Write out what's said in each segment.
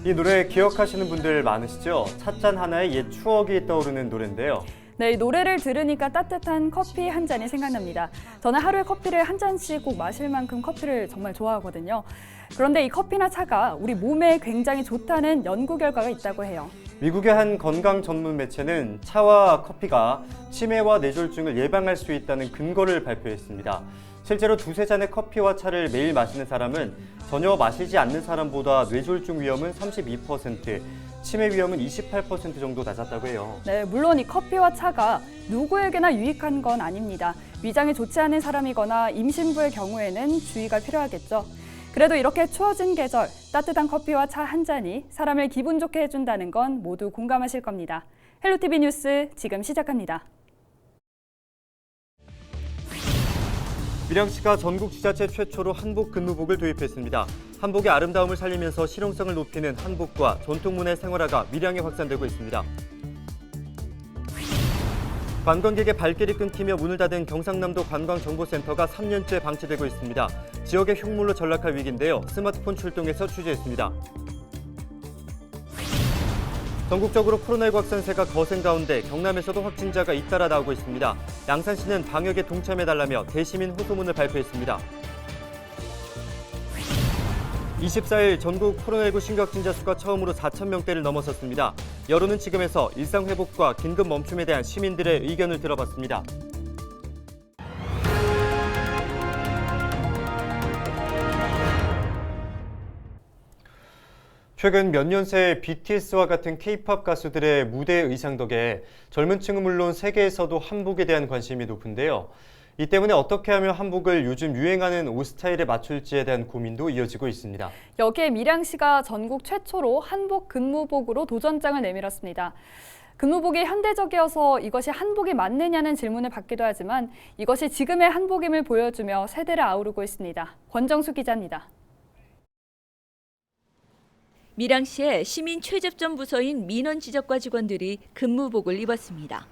이 노래 기억하시는 분들 많으시죠? 찻잔 하나에 옛 추억이 떠오르는 노래인데요. 네, 이 노래를 들으니까 따뜻한 커피 한 잔이 생각납니다. 저는 하루에 커피를 한 잔씩 꼭 마실 만큼 커피를 정말 좋아하거든요. 그런데 이 커피나 차가 우리 몸에 굉장히 좋다는 연구 결과가 있다고 해요. 미국의 한 건강 전문 매체는 차와 커피가 치매와 뇌졸중을 예방할 수 있다는 근거를 발표했습니다. 실제로 두세 잔의 커피와 차를 매일 마시는 사람은 전혀 마시지 않는 사람보다 뇌졸중 위험은 32%, 치매 위험은 28% 정도 낮았다고 해요. 네, 물론 이 커피와 차가 누구에게나 유익한 건 아닙니다. 위장이 좋지 않은 사람이거나 임신부의 경우에는 주의가 필요하겠죠. 그래도 이렇게 추워진 계절, 따뜻한 커피와 차 한 잔이 사람을 기분 좋게 해준다는 건 모두 공감하실 겁니다. 헬로티비 뉴스 지금 시작합니다. 밀양시가 전국 지자체 최초로 한복 근무복을 도입했습니다. 한복의 아름다움을 살리면서 실용성을 높이는 한복과 전통문화의 생활화가 밀양에 확산되고 있습니다. 관광객의 발길이 끊기며 문을 닫은 경상남도 관광정보센터가 3년째 방치되고 있습니다. 지역의 흉물로 전락할 위기인데요. 스마트폰 출동해서 취재했습니다. 전국적으로 코로나19 확산세가 거센 가운데 경남에서도 확진자가 잇따라 나오고 있습니다. 양산시는 방역에 동참해달라며 대시민 호소문을 발표했습니다. 24일 전국 코로나19 신규 확진자 수가 처음으로 4,000명대를 넘어섰습니다. 여론은 지금에서 일상회복과 긴급 멈춤에 대한 시민들의 의견을 들어봤습니다. 최근 몇 년 새 BTS와 같은 K-팝 가수들의 무대 의상 덕에 젊은 층은 물론 세계에서도 한복에 대한 관심이 높은데요. 이 때문에 어떻게 하면 한복을 요즘 유행하는 옷 스타일에 맞출지에 대한 고민도 이어지고 있습니다. 여기에 밀양시가 전국 최초로 한복 근무복으로 도전장을 내밀었습니다. 근무복이 현대적이어서 이것이 한복이 맞느냐는 질문을 받기도 하지만 이것이 지금의 한복임을 보여주며 세대를 아우르고 있습니다. 권정수 기자입니다. 밀양시의 시민 최접점 부서인 민원지적과 직원들이 근무복을 입었습니다.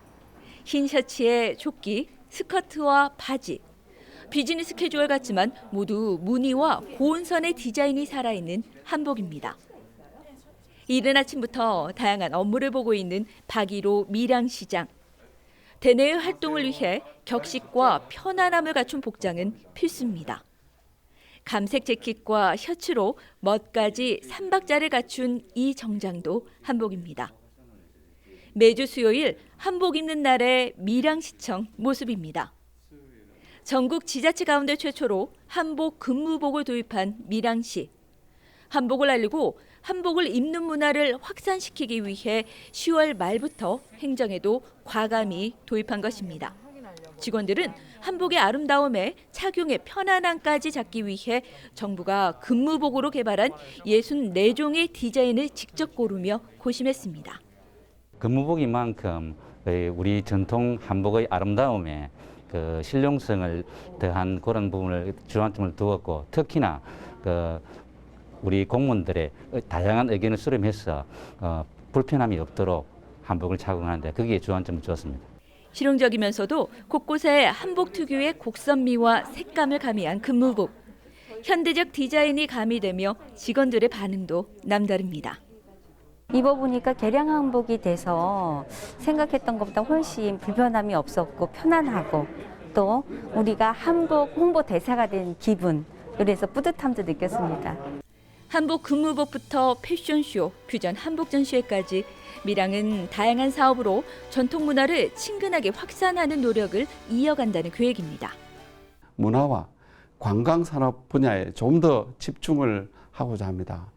흰 셔츠에 조끼, 스커트와 바지. 비즈니스 캐주얼 같지만 모두 무늬와 고온선의 디자인이 살아있는 한복입니다. 이른 아침부터 다양한 업무를 보고 있는 박일호 밀양시장. 대내의 활동을 위해 격식과 편안함을 갖춘 복장은 필수입니다. 감색 재킷과 셔츠로 멋까지 3박자를 갖춘 이 정장도 한복입니다. 매주 수요일 한복 입는 날의 밀양시청 모습입니다. 전국 지자체 가운데 최초로 한복 근무복을 도입한 밀양시. 한복을 알리고 한복을 입는 문화를 확산시키기 위해 10월 말부터 행정에도 과감히 도입한 것입니다. 직원들은 한복의 아름다움에 착용의 편안함까지 잡기 위해 정부가 근무복으로 개발한 64종의 디자인을 직접 고르며 고심했습니다. 근무복이만큼 우리 전통 한복의 아름다움에 실용성을 더한 그런 부분을 주안점을 두었고 특히나 우리 공무원들의 다양한 의견을 수렴해서 불편함이 없도록 한복을 착용하는데 거기에 주안점을 주었습니다. 실용적이면서도 곳곳에 한복 특유의 곡선미와 색감을 가미한 근무복. 현대적 디자인이 가미되며 직원들의 반응도 남다릅니다. 입어보니까 개량 한복이 돼서 생각했던 것보다 훨씬 불편함이 없었고 편안하고 또 우리가 한복 홍보 대사가 된 기분, 그래서 뿌듯함도 느꼈습니다. 한복 근무복부터 패션쇼, 퓨전 한복 전시회까지 밀양은 다양한 사업으로 전통 문화를 친근하게 확산하는 노력을 이어간다는 계획입니다. 문화와 관광산업 분야에 좀 더 집중을 하고자 합니다.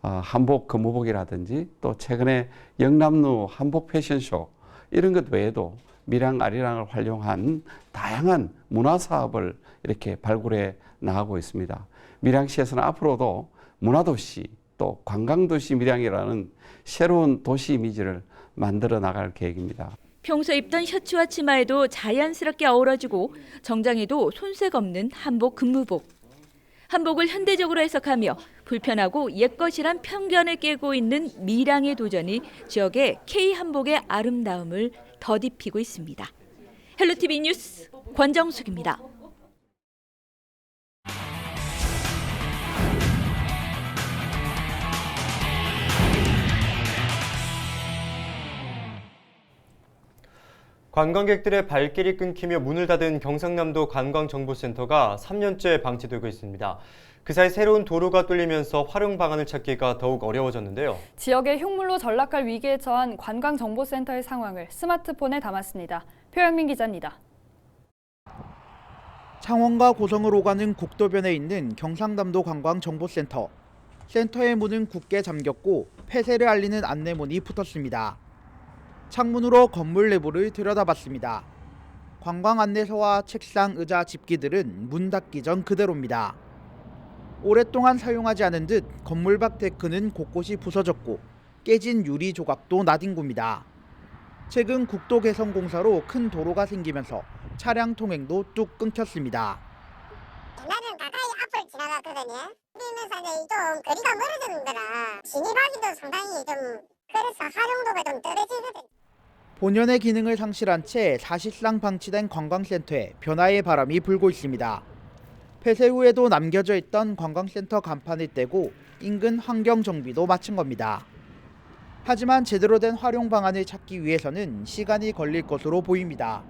한복 근무복이라든지 또 최근에 영남루 한복 패션쇼 이런 것 외에도 밀양 아리랑을 활용한 다양한 문화 사업을 이렇게 발굴해 나가고 있습니다. 밀양시에서는 앞으로도 문화도시 또 관광도시 밀양이라는 새로운 도시 이미지를 만들어 나갈 계획입니다. 평소 입던 셔츠와 치마에도 자연스럽게 어우러지고 정장에도 손색 없는 한복 근무복. 한복을 현대적으로 해석하며 불편하고 옛것이란 편견을 깨고 있는 밀양의 도전이 지역의 K-한복의 아름다움을 덧입히고 있습니다. 헬로티비 뉴스 권정숙입니다. 관광객들의 발길이 끊기며 문을 닫은 경상남도 관광정보센터가 3년째 방치되고 있습니다. 그 사이 새로운 도로가 뚫리면서 활용 방안을 찾기가 더욱 어려워졌는데요. 지역의 흉물로 전락할 위기에 처한 관광정보센터의 상황을 스마트폰에 담았습니다. 표영민 기자입니다. 창원과 고성을 오가는 국도변에 있는 경상남도 관광정보센터. 센터의 문은 굳게 잠겼고 폐쇄를 알리는 안내문이 붙었습니다. 창문으로 건물 내부를 들여다봤습니다. 관광 안내서와 책상, 의자, 집기들은 문 닫기 전 그대로입니다. 오랫동안 사용하지 않은 듯 건물 밖 데크는 곳곳이 부서졌고 깨진 유리 조각도 나뒹굽니다. 최근 국도 개선 공사로 큰 도로가 생기면서 차량 통행도 뚝 끊겼습니다. 나는 가까이 앞을 지나갔거든요. 그러면서 이제 좀 거리가 멀어지는 거라 진입하기도 상당히 좀 그래서 활용도가 좀 떨어지거든요. 본연의 기능을 상실한 채 사실상 방치된 관광센터에 변화의 바람이 불고 있습니다. 폐쇄 후에도 남겨져 있던 관광센터 간판을 떼고 인근 환경 정비도 마친 겁니다. 하지만 제대로 된 활용 방안을 찾기 위해서는 시간이 걸릴 것으로 보입니다.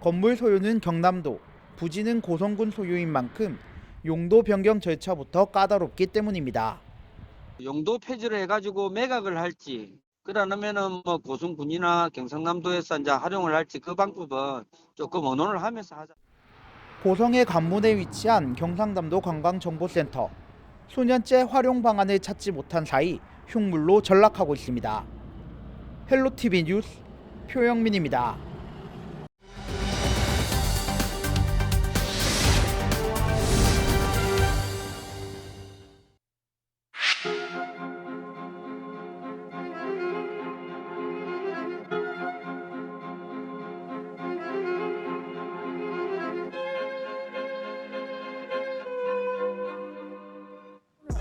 건물 소유는 경남도, 부지는 고성군 소유인 만큼 용도 변경 절차부터 까다롭기 때문입니다. 용도 폐지를 해가지고 매각을 할지, 그러면은 뭐 고성군이나 경상남도에서 이제 활용을 할지 그 방법은 조금 의논을 하면서 하자. 고성의 관문에 위치한 경상남도 관광정보센터. 수년째 활용 방안을 찾지 못한 사이 흉물로 전락하고 있습니다. 헬로티비 뉴스 표영민입니다.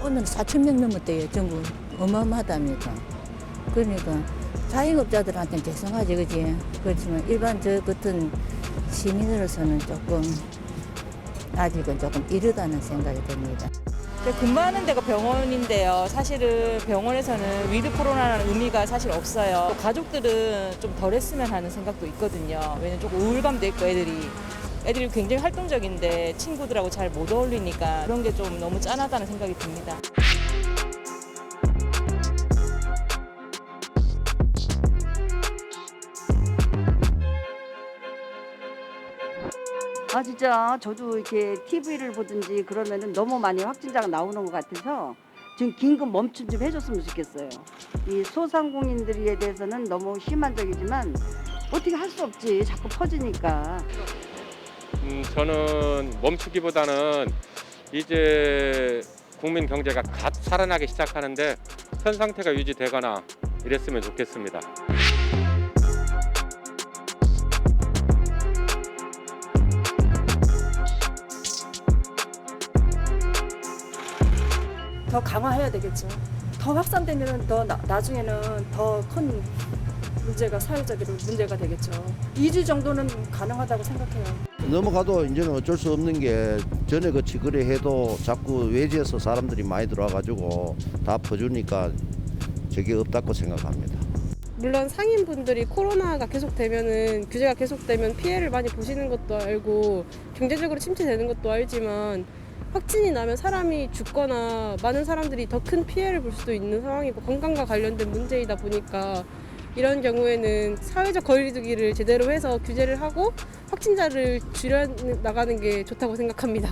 오늘 4,000명 넘었대요. 전부 어마어마하답니다. 그러니까 자영업자들한테는 죄송하지, 그지? 그렇지만 일반 저 같은 시민으로서는 조금 아직은 조금 이르다는 생각이 듭니다. 근무하는 데가 병원인데요. 사실은 병원에서는 위드 코로나라는 의미가 사실 없어요. 가족들은 좀 덜 했으면 하는 생각도 있거든요. 왜냐면 조금 우울감도 있고 애들이 굉장히 활동적인데 친구들하고 잘 못 어울리니까 그런 게 좀 너무 짠하다는 생각이 듭니다. 진짜 저도 이렇게 TV를 보든지 그러면은 너무 많이 확진자가 나오는 것 같아서 지금 긴급 멈춤 좀 해줬으면 좋겠어요. 이 소상공인들에 대해서는 너무 희망적이지만 어떻게 할 수 없지. 자꾸 퍼지니까. 저는 멈추기보다는 이제 국민 경제가 갓 살아나기 시작하는데 현 상태가 유지되거나 이랬으면 좋겠습니다. 더 강화해야 되겠죠. 더 확산되면 더 나중에는 더 큰 문제가 사회적으로 문제가 되겠죠. 2주 정도는 가능하다고 생각해요. 넘어가도 이제는 어쩔 수 없는 게 전에 그 치거래해도 자꾸 외지에서 사람들이 많이 들어와가지고 다 퍼주니까 저게 없다고 생각합니다. 물론 상인분들이 코로나가 계속되면은 규제가 계속되면 피해를 많이 보시는 것도 알고 경제적으로 침체되는 것도 알지만 확진이 나면 사람이 죽거나 많은 사람들이 더 큰 피해를 볼 수도 있는 상황이고 건강과 관련된 문제이다 보니까 이런 경우에는 사회적 거리두기를 제대로 해서 규제를 하고 확진자를 줄여나가는 게 좋다고 생각합니다.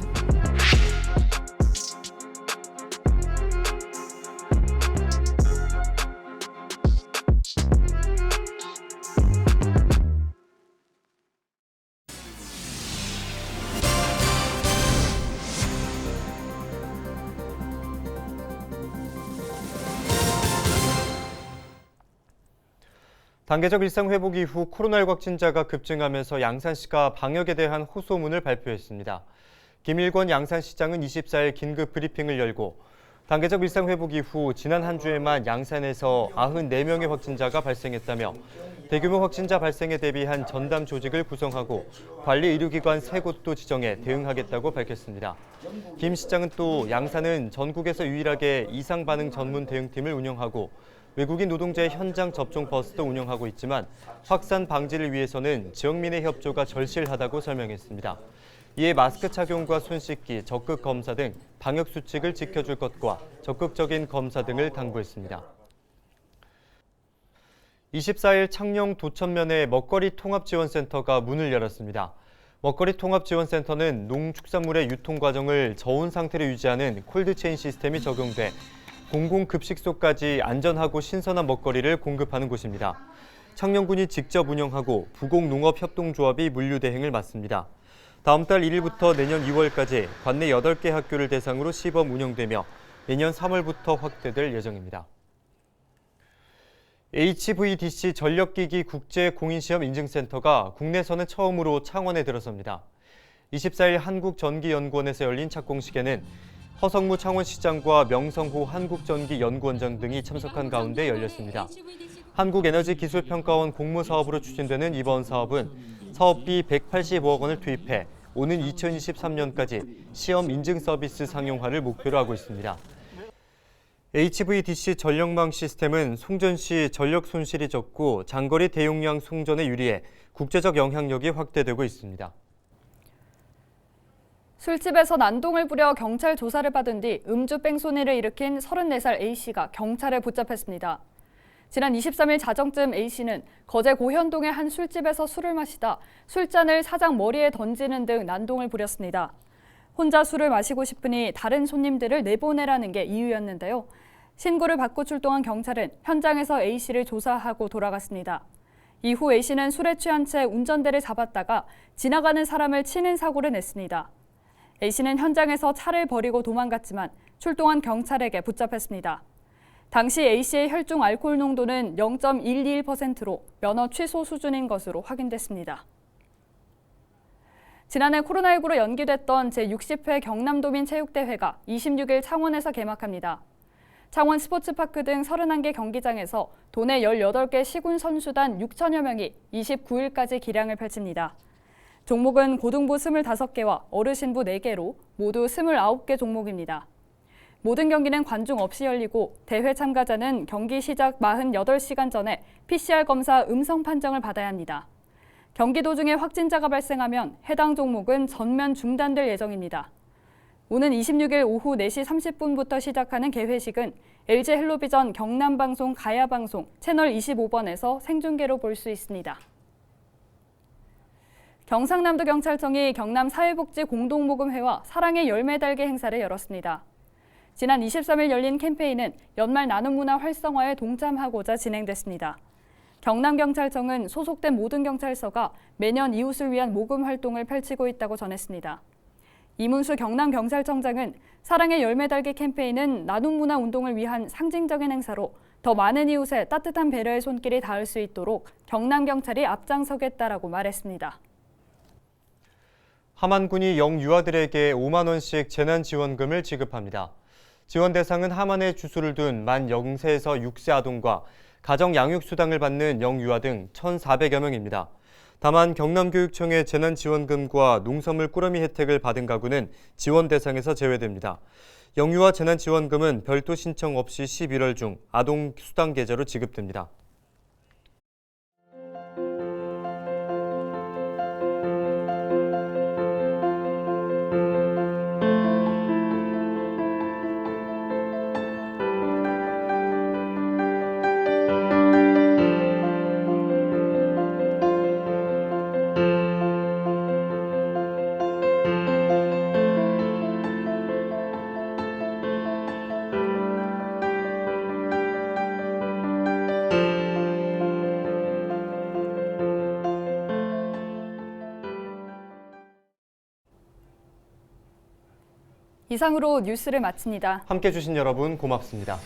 단계적 일상 회복 이후 코로나19 확진자가 급증하면서 양산시가 방역에 대한 호소문을 발표했습니다. 김일권 양산시장은 24일 긴급 브리핑을 열고 단계적 일상 회복 이후 지난 한 주에만 양산에서 94명의 확진자가 발생했다며 대규모 확진자 발생에 대비한 전담 조직을 구성하고 관리 의료기관 3곳도 지정해 대응하겠다고 밝혔습니다. 김 시장은 또 양산은 전국에서 유일하게 이상 반응 전문 대응팀을 운영하고 외국인 노동자의 현장 접종 버스도 운영하고 있지만 확산 방지를 위해서는 지역민의 협조가 절실하다고 설명했습니다. 이에 마스크 착용과 손 씻기, 적극 검사 등 방역 수칙을 지켜줄 것과 적극적인 검사 등을 당부했습니다. 24일 창녕 도천면의 먹거리 통합지원센터가 문을 열었습니다. 먹거리 통합지원센터는 농축산물의 유통 과정을 저온 상태로 유지하는 콜드체인 시스템이 적용돼 공공급식소까지 안전하고 신선한 먹거리를 공급하는 곳입니다. 창녕군이 직접 운영하고 부곡농업협동조합이 물류대행을 맡습니다. 다음 달 1일부터 내년 2월까지 관내 8개 학교를 대상으로 시범 운영되며 내년 3월부터 확대될 예정입니다. HVDC 전력기기 국제공인시험 인증센터가 국내에서는 처음으로 창원에 들어섭니다. 24일 한국전기연구원에서 열린 착공식에는 허성무 창원시장과 명성호 한국전기연구원장 등이 참석한 가운데 열렸습니다. 한국에너지기술평가원 공모사업으로 추진되는 이번 사업은 사업비 185억 원을 투입해 오는 2023년까지 시험 인증 서비스 상용화를 목표로 하고 있습니다. HVDC 전력망 시스템은 송전 시 전력 손실이 적고 장거리 대용량 송전에 유리해 국제적 영향력이 확대되고 있습니다. 술집에서 난동을 부려 경찰 조사를 받은 뒤 음주 뺑소니를 일으킨 34살 A씨가 경찰에 붙잡혔습니다. 지난 23일 자정쯤 A씨는 거제 고현동의 한 술집에서 술을 마시다 술잔을 사장 머리에 던지는 등 난동을 부렸습니다. 혼자 술을 마시고 싶으니 다른 손님들을 내보내라는 게 이유였는데요. 신고를 받고 출동한 경찰은 현장에서 A씨를 조사하고 돌아갔습니다. 이후 A씨는 술에 취한 채 운전대를 잡았다가 지나가는 사람을 치는 사고를 냈습니다. A씨는 현장에서 차를 버리고 도망갔지만 출동한 경찰에게 붙잡혔습니다. 당시 A씨의 혈중 알코올 농도는 0.121%로 면허 취소 수준인 것으로 확인됐습니다. 지난해 코로나19로 연기됐던 제60회 경남도민체육대회가 26일 창원에서 개막합니다. 창원 스포츠파크 등 31개 경기장에서 도내 18개 시군 선수단 6천여 명이 29일까지 기량을 펼칩니다. 종목은 고등부 25개와 어르신부 4개로 모두 29개 종목입니다. 모든 경기는 관중 없이 열리고 대회 참가자는 경기 시작 48시간 전에 PCR 검사 음성 판정을 받아야 합니다. 경기 도중에 확진자가 발생하면 해당 종목은 전면 중단될 예정입니다. 오는 26일 오후 4시 30분부터 시작하는 개회식은 LG 헬로비전 경남방송 가야방송 채널 25번에서 생중계로 볼 수 있습니다. 경상남도 경찰청이 경남사회복지공동모금회와 사랑의 열매 달기 행사를 열었습니다. 지난 23일 열린 캠페인은 연말 나눔 문화 활성화에 동참하고자 진행됐습니다. 경남경찰청은 소속된 모든 경찰서가 매년 이웃을 위한 모금 활동을 펼치고 있다고 전했습니다. 이문수 경남경찰청장은 사랑의 열매 달기 캠페인은 나눔 문화 운동을 위한 상징적인 행사로 더 많은 이웃의 따뜻한 배려의 손길이 닿을 수 있도록 경남경찰이 앞장서겠다라고 말했습니다. 함안군이 영유아들에게 5만 원씩 재난지원금을 지급합니다. 지원 대상은 함안에 주소를 둔 만 0세에서 6세 아동과 가정 양육수당을 받는 영유아 등 1,400여 명입니다. 다만 경남교육청의 재난지원금과 농산물 꾸러미 혜택을 받은 가구는 지원 대상에서 제외됩니다. 영유아 재난지원금은 별도 신청 없이 11월 중 아동 수당 계좌로 지급됩니다. 이상으로 뉴스를 마칩니다. 함께해 주신 여러분 고맙습니다.